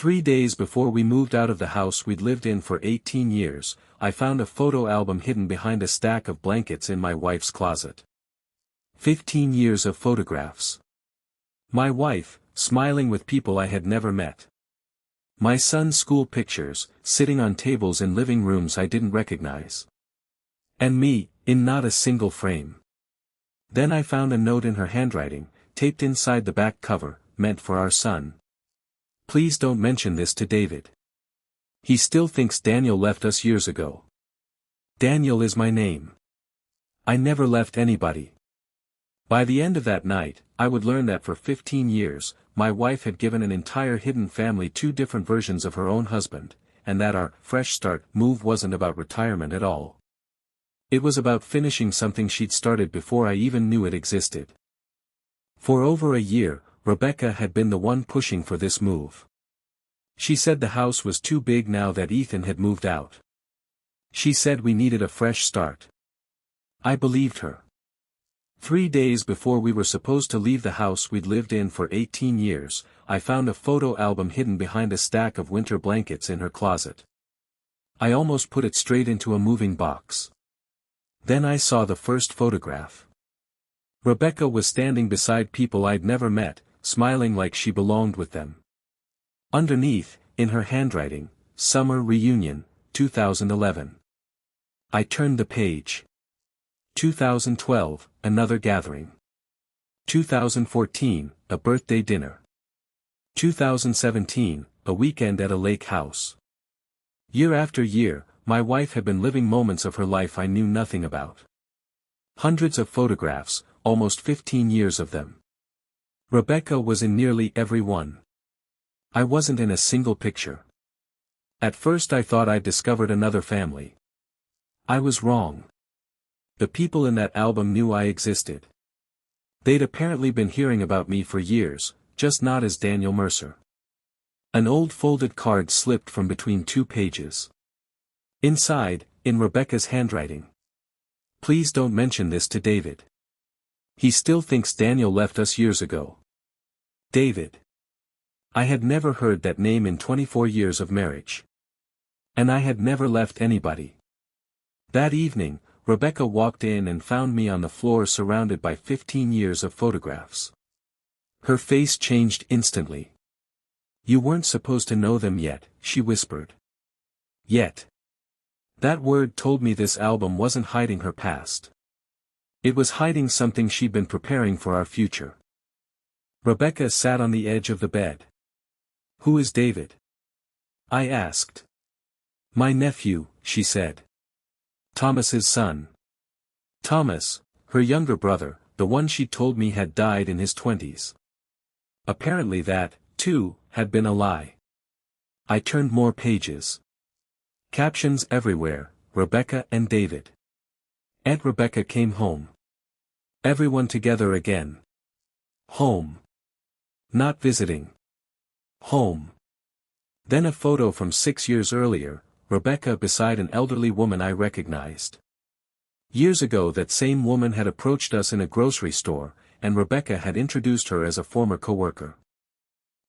3 days before we moved out of the house we'd lived in for 18 years, I found a photo album hidden behind a stack of blankets in my wife's closet. 15 years of photographs. My wife, smiling with people I had never met. My son's school pictures, sitting on tables in living rooms I didn't recognize. And me, in not a single frame. Then I found a note in her handwriting, taped inside the back cover, meant for our son. Please don't mention this to David. He still thinks Daniel left us years ago. Daniel is my name. I never left anybody. By the end of that night, I would learn that for 15 years, my wife had given an entire hidden family 2 different versions of her own husband, and that our fresh start move wasn't about retirement at all. It was about finishing something she'd started before I even knew it existed. For over a year, Rebecca had been the one pushing for this move. She said the house was too big now that Ethan had moved out. She said we needed a fresh start. I believed her. 3 days before we were supposed to leave the house we'd lived in for 18 years, I found a photo album hidden behind a stack of winter blankets in her closet. I almost put it straight into a moving box. Then I saw the first photograph. Rebecca was standing beside people I'd never met, smiling like she belonged with them. Underneath, in her handwriting, Summer Reunion, 2011. I turned the page. 2012, another gathering. 2014, a birthday dinner. 2017, a weekend at a lake house. Year after year, my wife had been living moments of her life I knew nothing about. Hundreds of photographs, almost 15 years of them. Rebecca was in nearly every one. I wasn't in a single picture. At first I thought I'd discovered another family. I was wrong. The people in that album knew I existed. They'd apparently been hearing about me for years, just not as Daniel Mercer. An old folded card slipped from between 2 pages. Inside, in Rebecca's handwriting. Please don't mention this to David. He still thinks Daniel left us years ago. David. I had never heard that name in 24 years of marriage. And I had never left anybody. That evening, Rebecca walked in and found me on the floor surrounded by 15 years of photographs. Her face changed instantly. You weren't supposed to know them yet, she whispered. Yet. That word told me this album wasn't hiding her past. It was hiding something she'd been preparing for our future. Rebecca sat on the edge of the bed. Who is David? I asked. My nephew, she said. Thomas's son. Thomas, her younger brother, the one she told me had died in his 20s. Apparently that, too, had been a lie. I turned more pages. Captions everywhere, Rebecca and David. Aunt Rebecca came home. Everyone together again. Home. Not visiting. Home. Then a photo from 6 years earlier, Rebecca beside an elderly woman I recognized. Years ago that same woman had approached us in a grocery store, and Rebecca had introduced her as a former coworker.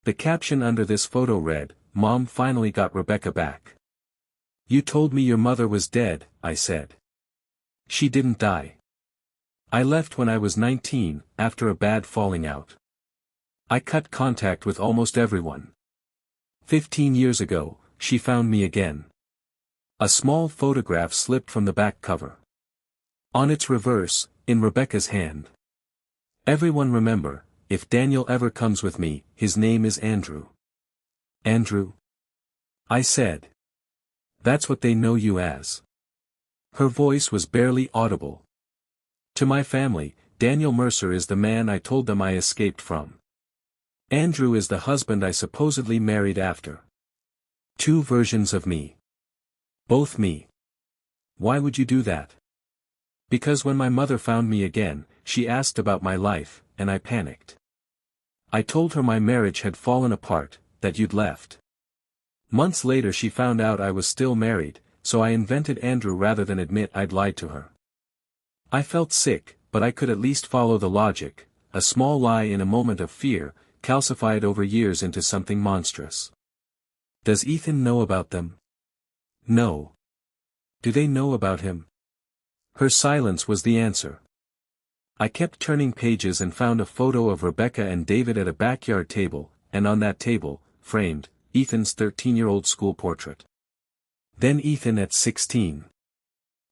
The caption under this photo read, Mom finally got Rebecca back. You told me your mother was dead, I said. She didn't die. I left when I was 19, after a bad falling out. I cut contact with almost everyone. 15 years ago, she found me again. A small photograph slipped from the back cover. On its reverse, in Rebecca's hand. Everyone remember, if Daniel ever comes with me, his name is Andrew. Andrew? I said. That's what they know you as. Her voice was barely audible. To my family, Daniel Mercer is the man I told them I escaped from. Andrew is the husband I supposedly married after. 2 versions of me. Both me. Why would you do that? Because when my mother found me again, she asked about my life, and I panicked. I told her my marriage had fallen apart, that you'd left. Months later she found out I was still married, so I invented Andrew rather than admit I'd lied to her. I felt sick, but I could at least follow the logic. A small lie in a moment of fear, calcified over years into something monstrous. Does Ethan know about them? No. Do they know about him? Her silence was the answer. I kept turning pages and found a photo of Rebecca and David at a backyard table, and on that table, framed, Ethan's 13-year-old school portrait. Then Ethan at 16.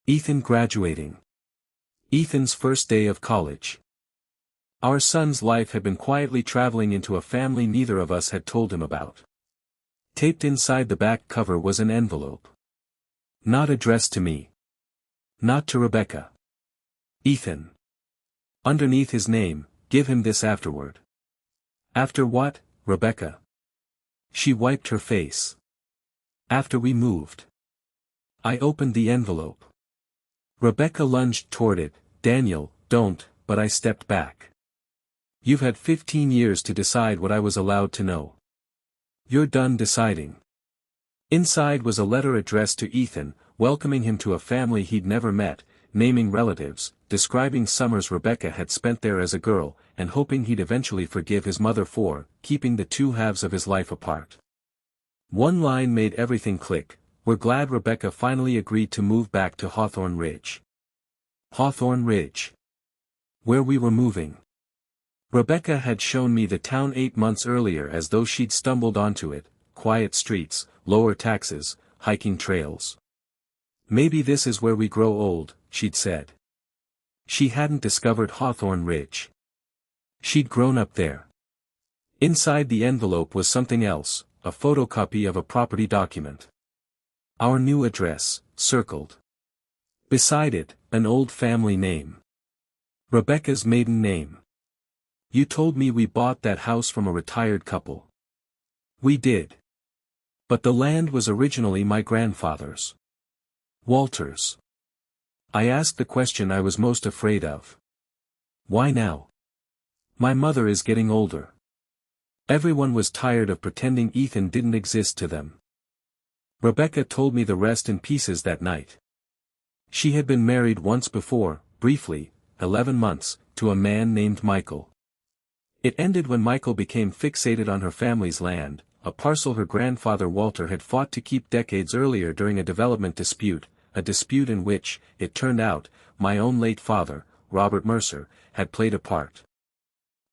Ethan graduating. Ethan's first day of college. Our son's life had been quietly traveling into a family neither of us had told him about. Taped inside the back cover was an envelope. Not addressed to me. Not to Rebecca. Ethan. Underneath his name, give him this afterward. After what, Rebecca? She wiped her face. After we moved. I opened the envelope. Rebecca lunged toward it. Daniel, don't, but I stepped back. You've had 15 years to decide what I was allowed to know. You're done deciding. Inside was a letter addressed to Ethan, welcoming him to a family he'd never met, naming relatives, describing summers Rebecca had spent there as a girl, and hoping he'd eventually forgive his mother for keeping the two halves of his life apart. One line made everything click. We're glad Rebecca finally agreed to move back to Hawthorne Ridge. Hawthorne Ridge. Where we were moving. Rebecca had shown me the town 8 months earlier as though she'd stumbled onto it, quiet streets, lower taxes, hiking trails. Maybe this is where we grow old, she'd said. She hadn't discovered Hawthorne Ridge. She'd grown up there. Inside the envelope was something else, a photocopy of a property document. Our new address, circled. Beside it, an old family name. Rebecca's maiden name. You told me we bought that house from a retired couple. We did. But the land was originally my grandfather's. Walter's. I asked the question I was most afraid of. Why now? My mother is getting older. Everyone was tired of pretending Ethan didn't exist to them. Rebecca told me the rest in pieces that night. She had been married once before, briefly, 11 months, to a man named Michael. It ended when Michael became fixated on her family's land, a parcel her grandfather Walter had fought to keep decades earlier during a development dispute, a dispute in which, it turned out, my own late father, Robert Mercer, had played a part.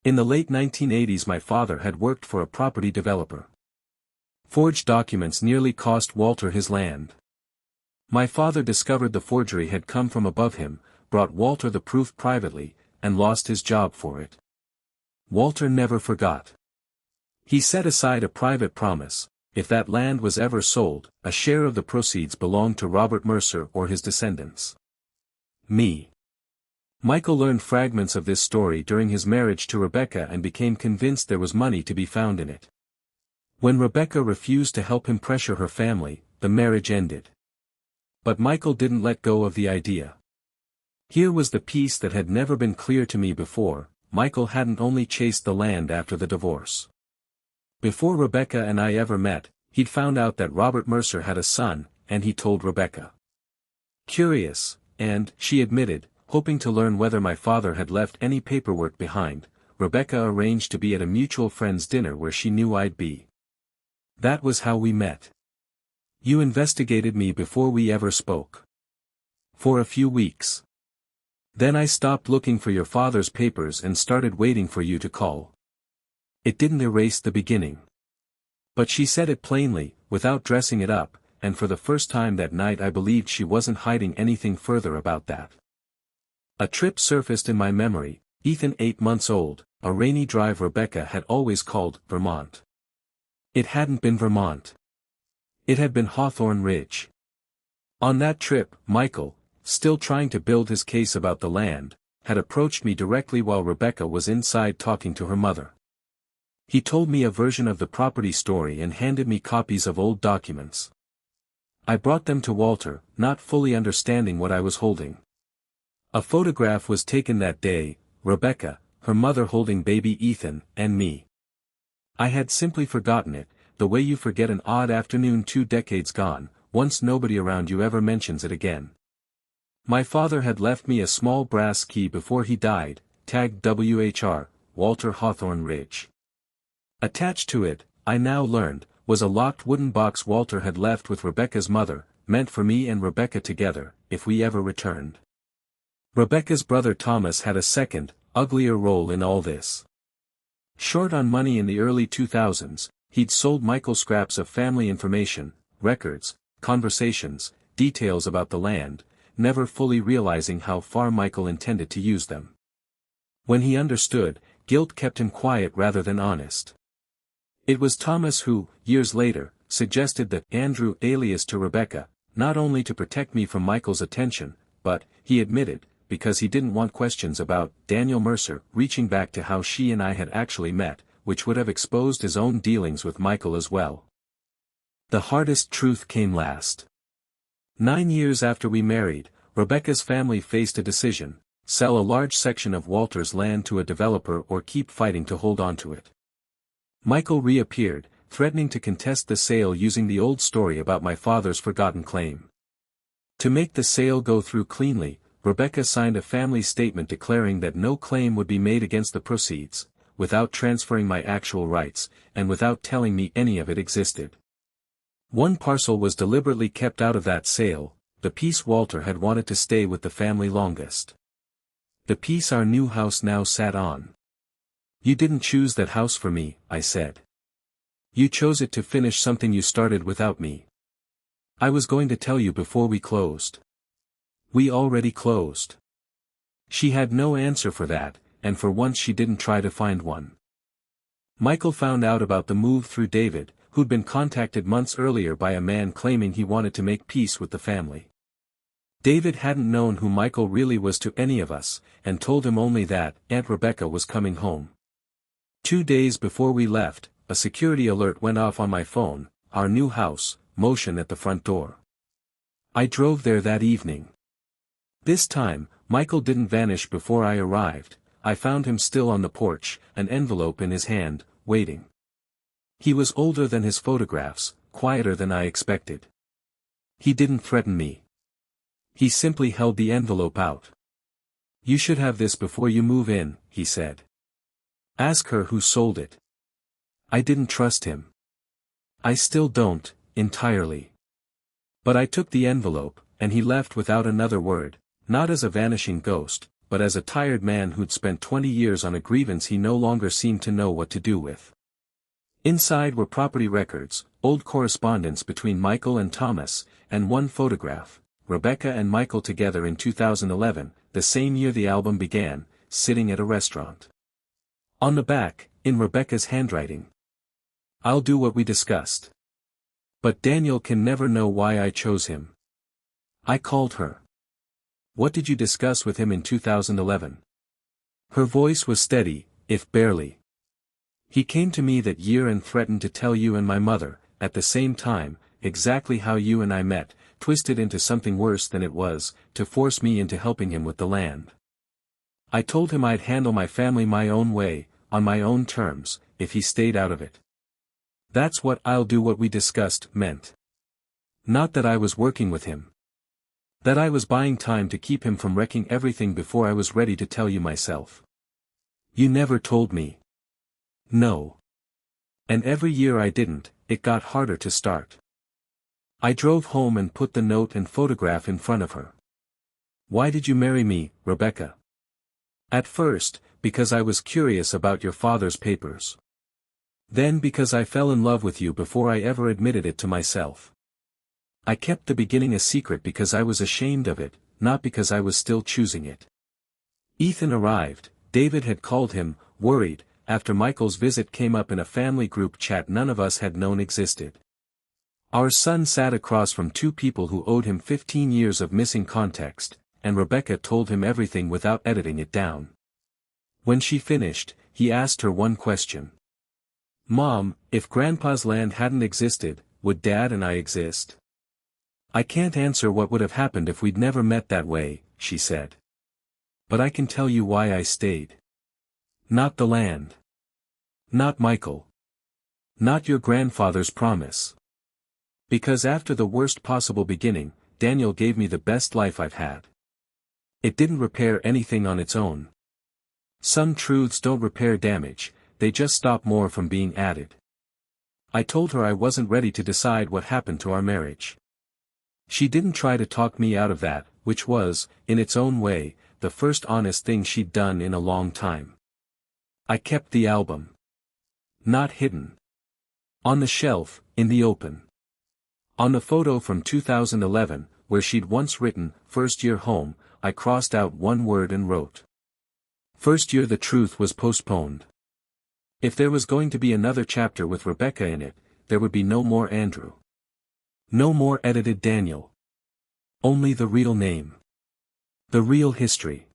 In the late 1980s my father had worked for a property developer. Forged documents nearly cost Walter his land. My father discovered the forgery had come from above him, brought Walter the proof privately, and lost his job for it. Walter never forgot. He set aside a private promise, if that land was ever sold, a share of the proceeds belonged to Robert Mercer or his descendants. Me. Michael learned fragments of this story during his marriage to Rebecca and became convinced there was money to be found in it. When Rebecca refused to help him pressure her family, the marriage ended. But Michael didn't let go of the idea. Here was the piece that had never been clear to me before. Michael hadn't only chased the land after the divorce. Before Rebecca and I ever met, he'd found out that Robert Mercer had a son, and he told Rebecca. Curious, and, she admitted, hoping to learn whether my father had left any paperwork behind, Rebecca arranged to be at a mutual friend's dinner where she knew I'd be. That was how we met. You investigated me before we ever spoke. For a few weeks. Then I stopped looking for your father's papers and started waiting for you to call. It didn't erase the beginning. But she said it plainly, without dressing it up, and for the first time that night I believed she wasn't hiding anything further about that. A trip surfaced in my memory, Ethan 8 months old, a rainy drive Rebecca had always called Vermont. It hadn't been Vermont. It had been Hawthorne Ridge. On that trip, Michael, still trying to build his case about the land, had approached me directly while Rebecca was inside talking to her mother. He told me a version of the property story and handed me copies of old documents. I brought them to Walter, not fully understanding what I was holding. A photograph was taken that day, Rebecca, her mother holding baby Ethan, and me. I had simply forgotten it, the way you forget an odd afternoon 2 decades gone, once nobody around you ever mentions it again. My father had left me a small brass key before he died, tagged WHR, Walter Hawthorne Ridge. Attached to it, I now learned, was a locked wooden box Walter had left with Rebecca's mother, meant for me and Rebecca together, if we ever returned. Rebecca's brother Thomas had a second, uglier role in all this. Short on money in the early 2000s, he'd sold Michael scraps of family information, records, conversations, details about the land, never fully realizing how far Michael intended to use them. When he understood, guilt kept him quiet rather than honest. It was Thomas who, years later, suggested that Andrew alias to Rebecca, not only to protect me from Michael's attention, but, he admitted, because he didn't want questions about Daniel Mercer reaching back to how she and I had actually met, which would have exposed his own dealings with Michael as well. The hardest truth came last. 9 years after we married, Rebecca's family faced a decision: sell a large section of Walter's land to a developer or keep fighting to hold on to it. Michael reappeared, threatening to contest the sale using the old story about my father's forgotten claim. To make the sale go through cleanly, Rebecca signed a family statement declaring that no claim would be made against the proceeds, without transferring my actual rights, and without telling me any of it existed. One parcel was deliberately kept out of that sale, the piece Walter had wanted to stay with the family longest. The piece our new house now sat on. "You didn't choose that house for me," I said. "You chose it to finish something you started without me. I was going to tell you before we closed." "We already closed." She had no answer for that, and for once she didn't try to find one. Michael found out about the move through David, who'd been contacted months earlier by a man claiming he wanted to make peace with the family. David hadn't known who Michael really was to any of us, and told him only that Aunt Rebecca was coming home. 2 days before we left, a security alert went off on my phone: our new house, motion at the front door. I drove there that evening. This time, Michael didn't vanish before I arrived. I found him still on the porch, an envelope in his hand, waiting. He was older than his photographs, quieter than I expected. He didn't threaten me. He simply held the envelope out. "You should have this before you move in," he said. "Ask her who sold it." I didn't trust him. I still don't, entirely. But I took the envelope, and he left without another word, not as a vanishing ghost, but as a tired man who'd spent 20 years on a grievance he no longer seemed to know what to do with. Inside were property records, old correspondence between Michael and Thomas, and one photograph, Rebecca and Michael together in 2011, the same year the album began, sitting at a restaurant. On the back, in Rebecca's handwriting: "I'll do what we discussed. But Daniel can never know why I chose him." I called her. "What did you discuss with him in 2011? Her voice was steady, if barely. "He came to me that year and threatened to tell you and my mother, at the same time, exactly how you and I met, twisted into something worse than it was, to force me into helping him with the land. I told him I'd handle my family my own way, on my own terms, if he stayed out of it. That's what 'I'll do what we discussed' meant. Not that I was working with him. That I was buying time to keep him from wrecking everything before I was ready to tell you myself. You never told me." "No. And every year I didn't, it got harder to start." I drove home and put the note and photograph in front of her. "Why did you marry me, Rebecca?" "At first, because I was curious about your father's papers. Then because I fell in love with you before I ever admitted it to myself. I kept the beginning a secret because I was ashamed of it, not because I was still choosing it." Ethan arrived. David had called him, worried, after Michael's visit came up in a family group chat none of us had known existed. Our son sat across from two people who owed him 15 years of missing context, and Rebecca told him everything without editing it down. When she finished, he asked her one question. "Mom, if Grandpa's land hadn't existed, would Dad and I exist?" "I can't answer what would have happened if we'd never met that way," she said. "But I can tell you why I stayed. Not the land. Not Michael. Not your grandfather's promise. Because after the worst possible beginning, Daniel gave me the best life I've had. It didn't repair anything on its own. Some truths don't repair damage, they just stop more from being added. I told her I wasn't ready to decide what happened to our marriage. She didn't try to talk me out of that, which was, in its own way, the first honest thing she'd done in a long time. I kept the album. Not hidden. On the shelf, in the open. On the photo from 2011, where she'd once written, "First year home," I crossed out one word and wrote, "First year." The truth was postponed. If there was going to be another chapter with Rebecca in it, there would be no more Andrew. No more edited Daniel. Only the real name. The real history.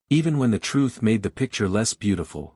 Even when the truth made the picture less beautiful.